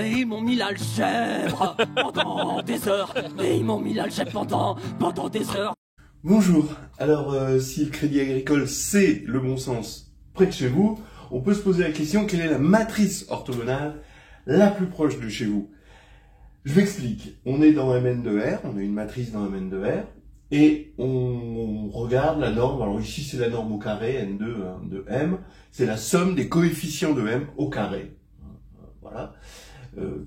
mais ils m'ont mis l'algèbre pendant des heures. Mais ils m'ont mis l'algèbre pendant des heures. Bonjour. Alors, si le Crédit Agricole c'est le bon sens près de chez vous, on peut se poser la question, quelle est la matrice orthogonale la plus proche de chez vous? Je m'explique. On est dans Mn de R, on a une matrice dans Mn de R, et on regarde la norme. Alors ici, c'est la norme au carré, N2 de M, c'est la somme des coefficients de M au carré. Voilà.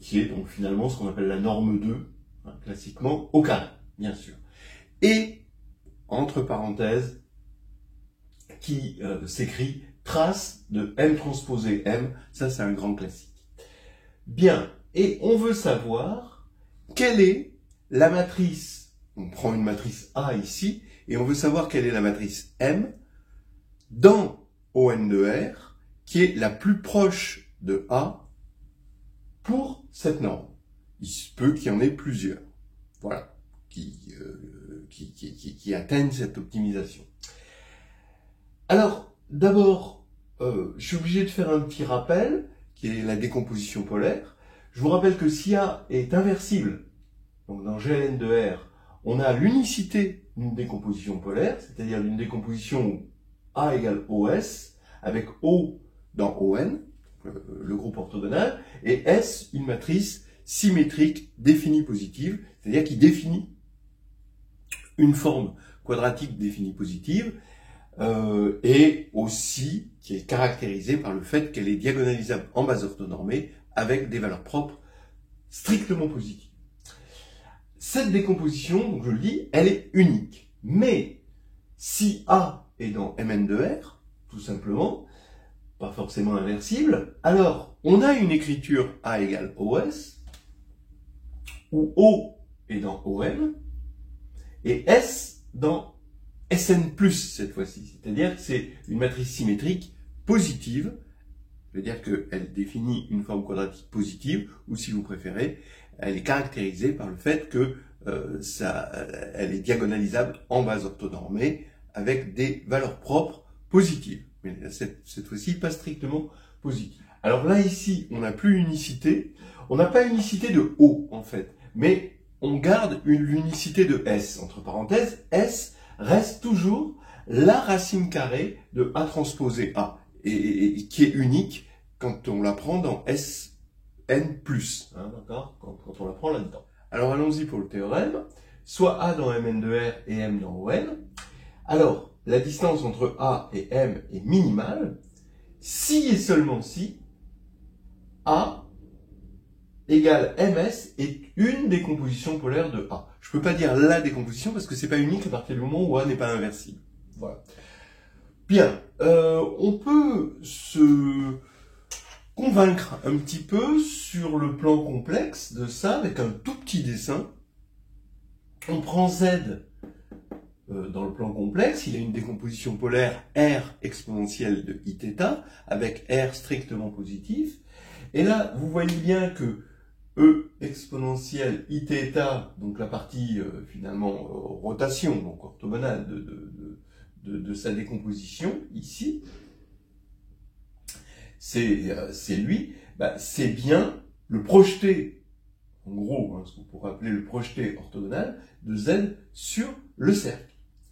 Qui est donc finalement ce qu'on appelle la norme 2, classiquement, au carré, bien sûr. Et, entre parenthèses, qui s'écrit trace de M transposé M, ça c'est un grand classique. Bien, et on veut savoir quelle est la matrice, on prend une matrice A ici, et on veut savoir quelle est la matrice M dans ON de R, qui est la plus proche de A pour cette norme. Il se peut qu'il y en ait plusieurs, voilà, qui atteignent cette optimisation. Alors, d'abord, je suis obligé de faire un petit rappel, qui est la décomposition polaire. Je vous rappelle que si A est inversible, donc dans GLN de R, on a l'unicité d'une décomposition polaire, c'est-à-dire d'une décomposition où A égale OS, avec O dans ON, le groupe orthogonal, et S, une matrice symétrique définie positive, c'est-à-dire qui définit une forme quadratique définie positive, et aussi qui est caractérisée par le fait qu'elle est diagonalisable en base orthonormée avec des valeurs propres strictement positives. Cette décomposition, donc je le dis, elle est unique. Mais si A est dans Mn de R, tout simplement, pas forcément inversible, alors on a une écriture A égale OS, où O est dans OM, et S dans Sn+, cette fois-ci. C'est-à-dire que c'est une matrice symétrique positive, c'est-à-dire qu'elle définit une forme quadratique positive, ou si vous préférez, elle est caractérisée par le fait que elle est diagonalisable en base orthonormée avec des valeurs propres positives. Mais cette fois-ci, pas strictement positives. Alors là, ici, on n'a plus unicité. On n'a pas unicité de O, en fait, mais on garde l'unicité de S. Entre parenthèses, S reste toujours la racine carrée de A transposé A, et qui est unique quand on la prend dans Sn+, d'accord, quand on la prend là-dedans. Alors allons-y pour le théorème. Soit A dans Mn de R et M dans ON. Alors, la distance entre A et M est minimale si et seulement si A égale MS est une décomposition polaire de A. Je ne peux pas dire la décomposition parce que c'est pas unique à partir du moment où A n'est pas inversible. Voilà. Bien, on peut se convaincre un petit peu sur le plan complexe de ça avec un tout petit dessin. On prend Z dans le plan complexe, il a une décomposition polaire R exponentielle de Iθ avec R strictement positif. Et là, vous voyez bien que E exponentielle Iθ, donc la partie finalement rotation, donc orthogonale de sa décomposition, ici, c'est lui, c'est bien le projeté, en gros, ce qu'on pourrait appeler le projeté orthogonal de Z sur le cercle.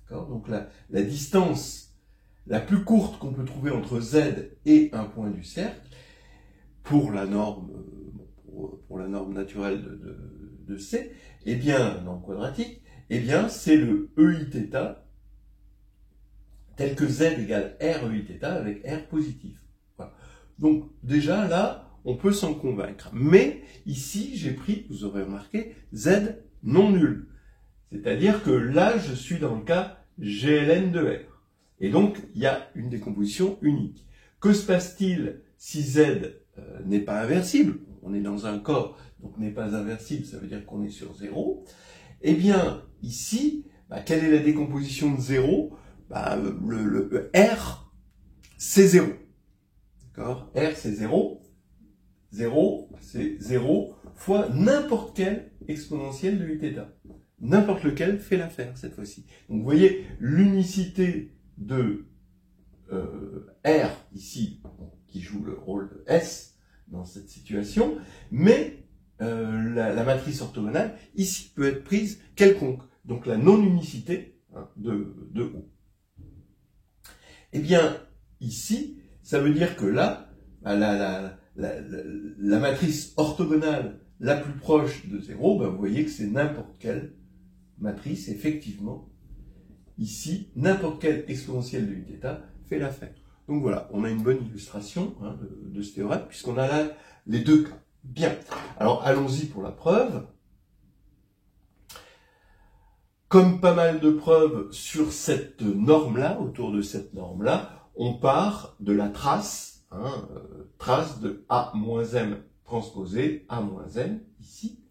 Donc la distance la plus courte qu'on peut trouver entre Z et un point du cercle, pour la norme, pour la norme naturelle de C, eh bien, dans le quadratique, eh bien, c'est le EIθ, tel que Z égale R EIθ avec R positif. Voilà. Donc, déjà, là, on peut s'en convaincre. Mais, ici, j'ai pris, vous aurez remarqué, Z non nul. C'est-à-dire que là, je suis dans le cas GLN de R. Et donc, il y a une décomposition unique. Que se passe-t-il si Z n'est pas inversible? On est dans un corps, donc n'est pas inversible, ça veut dire qu'on est sur 0. Eh bien, ici, quelle est la décomposition de 0? Le R, c'est 0. D'accord? R, c'est 0. 0, c'est 0 fois n'importe quelle exponentielle de Iθ. N'importe lequel fait l'affaire, cette fois-ci. Donc, vous voyez, l'unicité de R, ici, qui joue le rôle de S dans cette situation, mais matrice orthogonale, ici, peut être prise quelconque. Donc la non-unicité de O. Eh bien, ici, ça veut dire que là, la matrice orthogonale la plus proche de 0, ben vous voyez que c'est n'importe quelle matrice, effectivement. Ici, n'importe quelle exponentielle de uθ fait l'affaire. Donc voilà, on a une bonne illustration de ce théorème, puisqu'on a là les deux cas. Bien, alors allons-y pour la preuve. Comme pas mal de preuves sur cette norme-là, autour de cette norme-là, on part de la trace, trace de A-M transposé A-M, ici.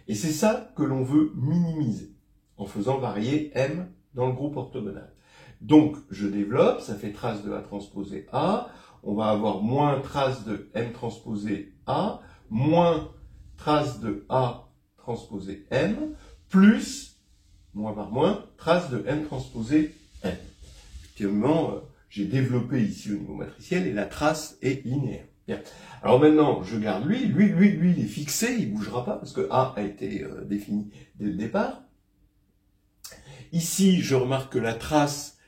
Et c'est ça que l'on veut minimiser, en faisant varier M dans le groupe orthogonal. Donc, je développe, ça fait trace de A transposé A, on va avoir moins trace de M transposé A, moins trace de A transposé M, plus, moins par moins, trace de M transposé M. Effectivement, j'ai développé ici au niveau matriciel et la trace est linéaire. Bien. Alors maintenant, je garde lui, il est fixé, il ne bougera pas parce que A a été défini dès le départ. Ici, je remarque que la trace,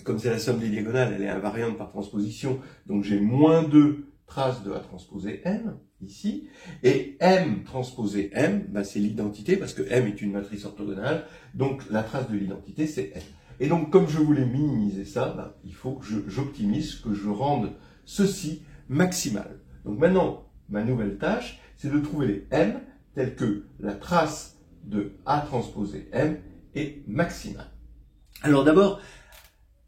comme c'est la somme des diagonales, elle est invariante par transposition, donc j'ai moins 2 traces de A transposé M, ici. Et M transposé M, c'est l'identité, parce que M est une matrice orthogonale, donc la trace de l'identité, c'est M. Et donc, comme je voulais minimiser ça, il faut que j'optimise, que je rende ceci maximal. Donc maintenant, ma nouvelle tâche, c'est de trouver les M tels que la trace de A transposé M est maximale. Alors d'abord,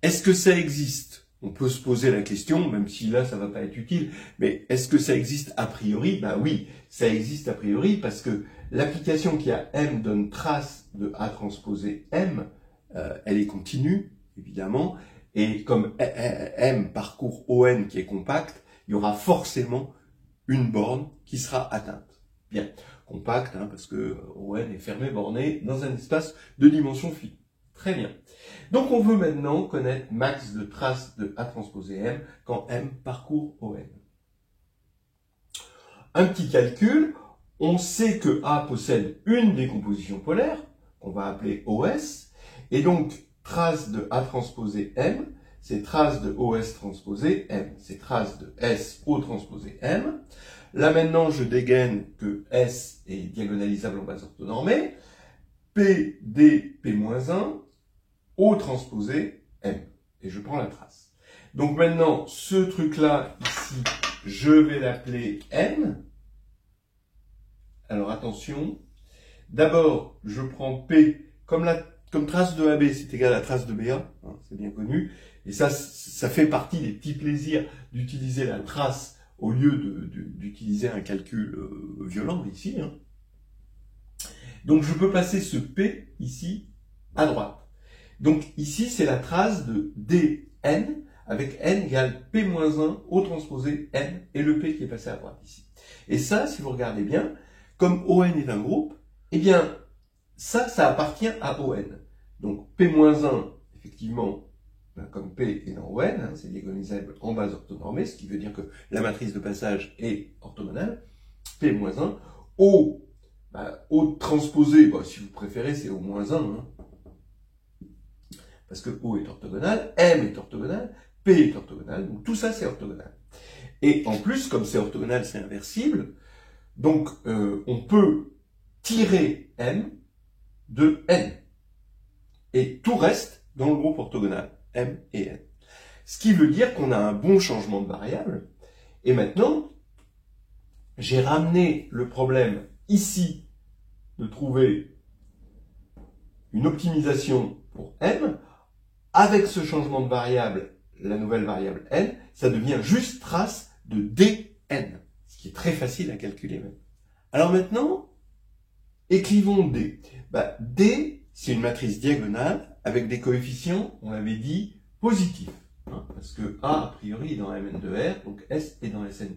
est-ce que ça existe? On peut se poser la question, même si là ça va pas être utile, mais est-ce que ça existe a priori? Oui, ça existe a priori parce que l'application qui a M donne trace de A transposé M, elle est continue, évidemment, et comme M parcourt ON qui est compact, il y aura forcément une borne qui sera atteinte. Bien, compact, parce que ON est fermé, borné, dans un espace de dimension finie. Très bien. Donc on veut maintenant connaître max de traces de A transposé M quand M parcourt ON. Un petit calcul, on sait que A possède une décomposition polaire, qu'on va appeler OS, et donc trace de A transposé M, c'est trace de OS transposé M, c'est trace de S O transposé M. Là maintenant, je dégaine que S est diagonalisable en base orthonormée, P, D, P-1, O transposé M. Et je prends la trace. Donc maintenant, ce truc-là, ici, je vais l'appeler N. Alors attention. D'abord, je prends P comme trace de AB, c'est égal à trace de BA, c'est bien connu. Et ça fait partie des petits plaisirs d'utiliser la trace au lieu d'utiliser un calcul violent ici. Donc je peux placer ce P ici à droite. Donc ici c'est la trace de DN avec N égale P-1 O transposé N et le P qui est passé à droite ici. Et ça, si vous regardez bien, comme ON est un groupe, eh bien ça appartient à ON. Donc P-1, effectivement, comme P est dans ON, c'est diagonalisable en base orthonormée, ce qui veut dire que la matrice de passage est orthogonale. P-1, O, O transposé, si vous préférez, c'est O-1, parce que O est orthogonal, M est orthogonal, P est orthogonal, donc tout ça c'est orthogonal. Et en plus, comme c'est orthogonal, c'est inversible, donc on peut tirer M de N. Et tout reste dans le groupe orthogonal, M et N. Ce qui veut dire qu'on a un bon changement de variable. Et maintenant, j'ai ramené le problème ici de trouver une optimisation pour M. Avec ce changement de variable, la nouvelle variable N, ça devient juste trace de DN, ce qui est très facile à calculer même. Alors maintenant, écrivons D. D, c'est une matrice diagonale avec des coefficients, on l'avait dit, positifs. Parce que A priori, est dans Mn de R, donc S est dans Sn+.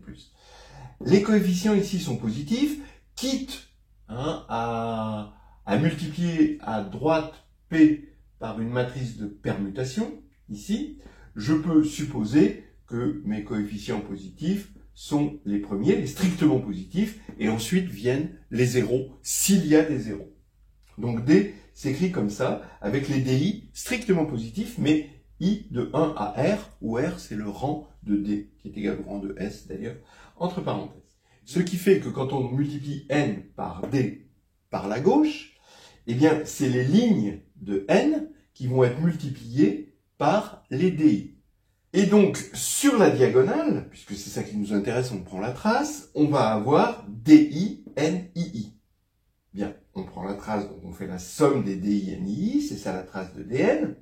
Les coefficients ici sont positifs, quitte à multiplier à droite P par une matrice de permutation, ici, je peux supposer que mes coefficients positifs sont les premiers, les strictement positifs, et ensuite viennent les zéros, s'il y a des zéros. Donc D s'écrit comme ça, avec les DI strictement positifs, mais I de 1 à R, où R c'est le rang de D, qui est égal au rang de S d'ailleurs, entre parenthèses. Ce qui fait que quand on multiplie N par D par la gauche, eh bien c'est les lignes de N qui vont être multipliées par les DI. Et donc, sur la diagonale, puisque c'est ça qui nous intéresse, on prend la trace, on va avoir DI, NII. Bien, on prend la trace, donc on fait la somme des DI, NII, c'est ça la trace de DN.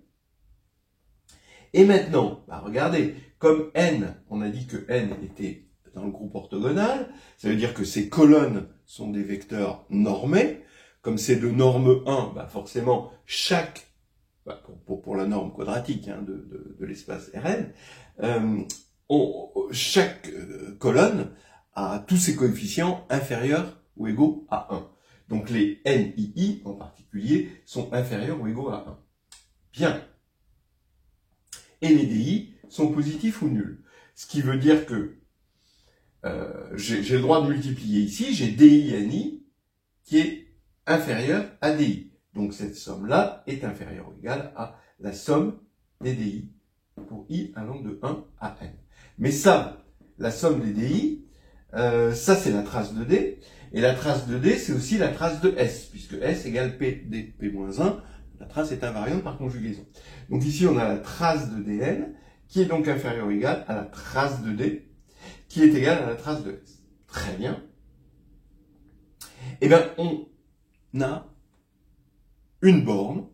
Et maintenant, regardez, comme N, on a dit que N était dans le groupe orthogonal, ça veut dire que ces colonnes sont des vecteurs normés. Comme c'est de norme 1, forcément, chaque pour la norme quadratique de l'espace Rn, chaque colonne a tous ses coefficients inférieurs ou égaux à 1. Donc les NII en particulier sont inférieurs ou égaux à 1. Bien. Et les DI sont positifs ou nuls. Ce qui veut dire que j'ai le droit de multiplier ici, j'ai DI NI qui est inférieur à DI. Donc cette somme-là est inférieure ou égale à la somme des DI pour I allant de 1 à N. Mais ça, la somme des DI, ça c'est la trace de D, et la trace de D c'est aussi la trace de S, puisque S égale P, D, P-1, la trace est invariante par conjugaison. Donc ici on a la trace de DN, qui est donc inférieure ou égale à la trace de D, qui est égale à la trace de S. Très bien. Eh bien, on a une borne,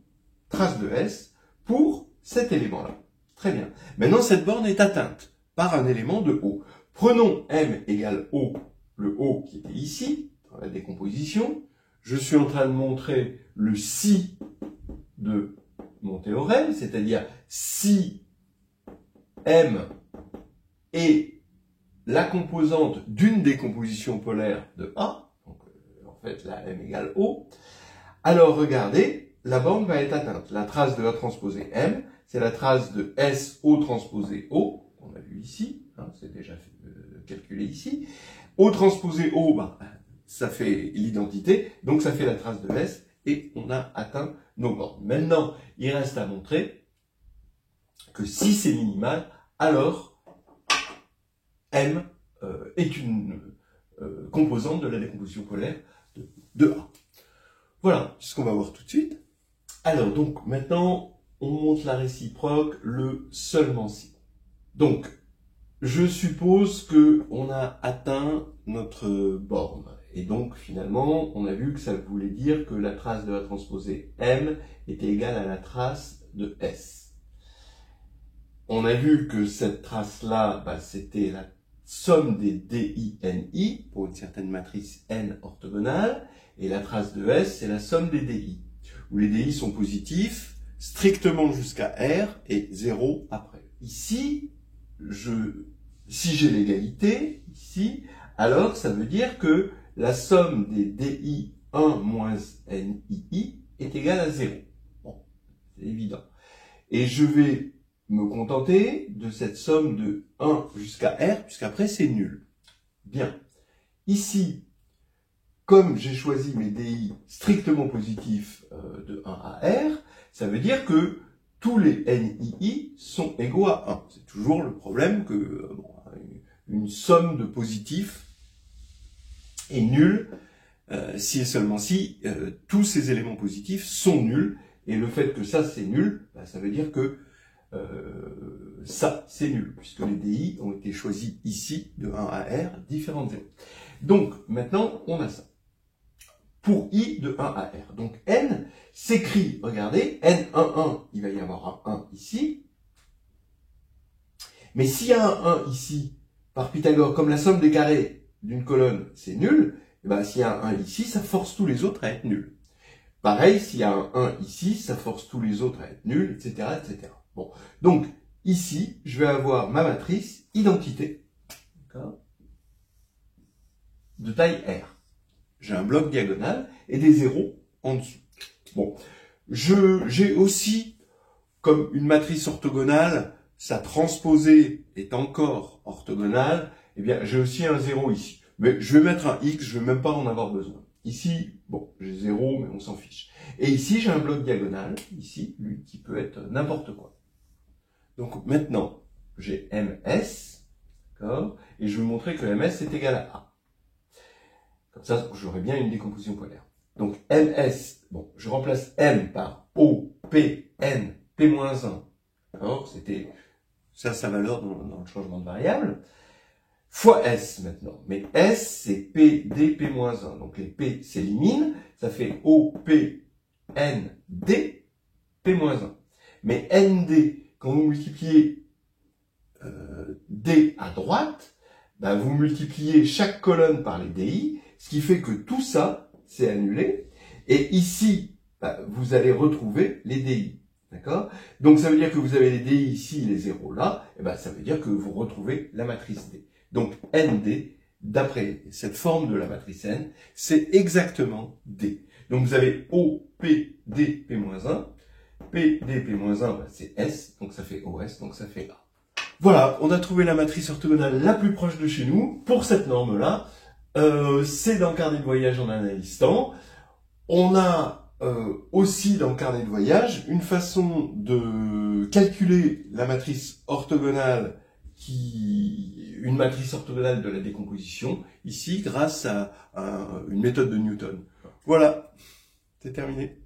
trace de S, pour cet élément-là. Très bien. Maintenant, cette borne est atteinte par un élément de O. Prenons M égale O, le O qui était ici, dans la décomposition. Je suis en train de montrer le si de mon théorème, c'est-à-dire si M est la composante d'une décomposition polaire de A, donc en fait la M égale O, alors regardez, la borne va être atteinte. La trace de A transposée M, c'est la trace de SO transposé O, qu'on a vu ici, c'est déjà calculé ici. O transposé O, ça fait l'identité, donc ça fait la trace de S, et on a atteint nos bornes. Maintenant, il reste à montrer que si c'est minimal, alors M est une composante de la décomposition polaire de A. Voilà, c'est ce qu'on va voir tout de suite. Alors, donc, maintenant, on montre la réciproque, le seulement si. Donc, je suppose qu'on a atteint notre borne. Et donc, finalement, on a vu que ça voulait dire que la trace de la transposée M était égale à la trace de S. On a vu que cette trace-là, c'était la somme des DI-NI pour une certaine matrice N orthogonale. Et la trace de S, c'est la somme des DI, où les DI sont positifs, strictement jusqu'à R, et 0 après. Ici, si j'ai l'égalité, ici, alors ça veut dire que la somme des DI 1 moins NII est égale à 0. Bon, c'est évident. Et je vais me contenter de cette somme de 1 jusqu'à R, puisqu'après c'est nul. Bien. Ici, comme j'ai choisi mes DI strictement positifs de 1 à R, ça veut dire que tous les NII sont égaux à 1. C'est toujours le problème que une somme de positifs est nulle si et seulement si tous ces éléments positifs sont nuls. Et le fait que ça c'est nul, ça veut dire que ça c'est nul, puisque les DI ont été choisis ici de 1 à R, différents de 0. Donc maintenant on a ça. Pour I de 1 à R. Donc N s'écrit, regardez, N11, il va y avoir un 1 ici. Mais s'il y a un 1 ici, par Pythagore, comme la somme des carrés d'une colonne, c'est nul, et s'il y a un 1 ici, ça force tous les autres à être nuls. Pareil, s'il y a un 1 ici, ça force tous les autres à être nuls, etc., etc. Bon. Donc, ici, je vais avoir ma matrice identité, de taille R. J'ai un bloc diagonal et des zéros en dessous. Bon, j'ai aussi, comme une matrice orthogonale, sa transposée est encore orthogonale, eh bien, j'ai aussi un 0 ici. Mais je vais mettre un X, je vais même pas en avoir besoin. Ici, bon, j'ai 0, mais on s'en fiche. Et ici, j'ai un bloc diagonal, ici, lui, qui peut être n'importe quoi. Donc maintenant, j'ai MS, d'accord, et je vais vous montrer que MS est égal à A. Comme ça, j'aurai bien une décomposition polaire. Donc MS, bon, je remplace M par O, P, N, P-1. D'accord, c'était ça sa valeur dans le changement de variable. Fois S maintenant. Mais S, c'est P, D, P-1. Donc les P s'éliminent, ça fait O, P, N, D, P-1. Mais ND, quand vous multipliez D à droite, ben vous multipliez chaque colonne par les DI, ce qui fait que tout ça, c'est annulé. Et ici, ben, vous allez retrouver les DI. D'accord? Donc ça veut dire que vous avez les DI ici, les zéros là, et ben ça veut dire que vous retrouvez la matrice D. Donc ND, d'après cette forme de la matrice N, c'est exactement D. Donc vous avez O, P, D, P-1. P, D, P-1, ben, c'est S, donc ça fait OS, donc ça fait A. Voilà, on a trouvé la matrice orthogonale la plus proche de chez nous pour cette norme-là. C'est dans le carnet de voyage en analyse temps. On a aussi dans le carnet de voyage une façon de calculer la matrice orthogonale, une matrice orthogonale de la décomposition, ici grâce à une méthode de Newton. Voilà, c'est terminé.